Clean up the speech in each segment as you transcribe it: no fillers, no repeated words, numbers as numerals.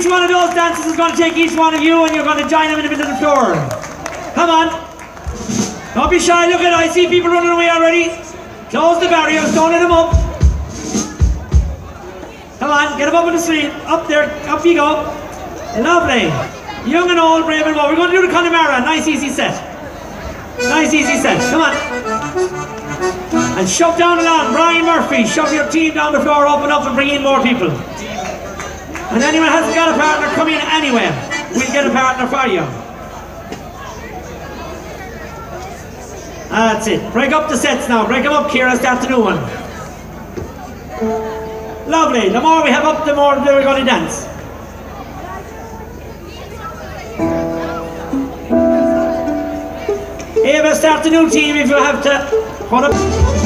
Each one of those dances is going to take each one of you and you're going to join them in the middle of the floor. Come on. Don't be shy, look at it, I see people running away already. Close the barriers, don't let them up. Come on, get them up on the street. Up there, up you go. Lovely. Young and old, brave and bold. We're going to do the Connemara. Nice easy set. Nice easy set. Come on. And shove down along. Brian Murphy, shove your team down the floor, open up and bring in more people. And anyone who hasn't got a partner, come in anywhere. We'll get a partner for you. That's it. Break up the sets now. Break them up, Kira. Start the new one. Lovely. The more we have up, the more we're going to dance. Eva, start the new team if you have to. Hold up.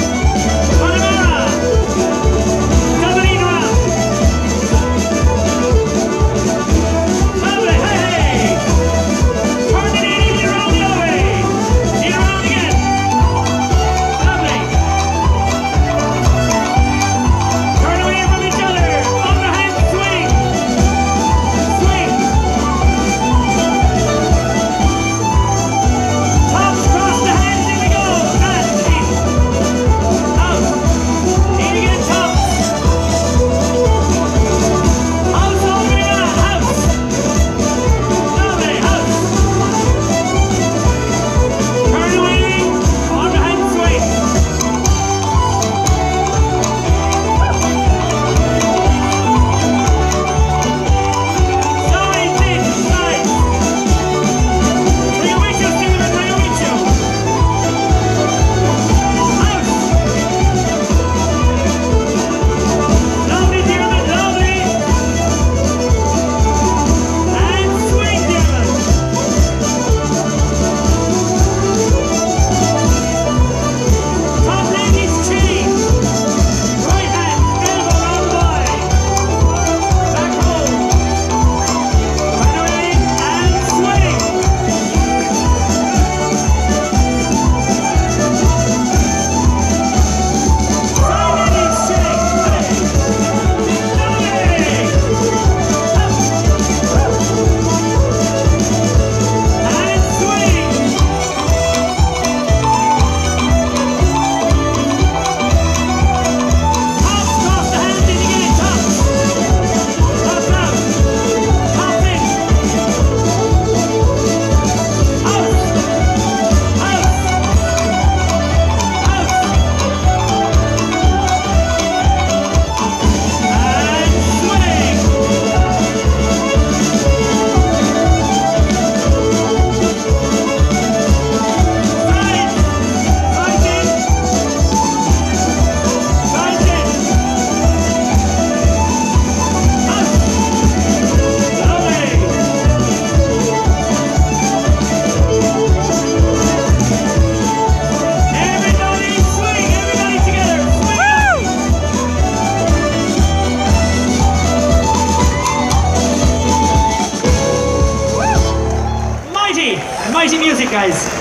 Mighty music, guys.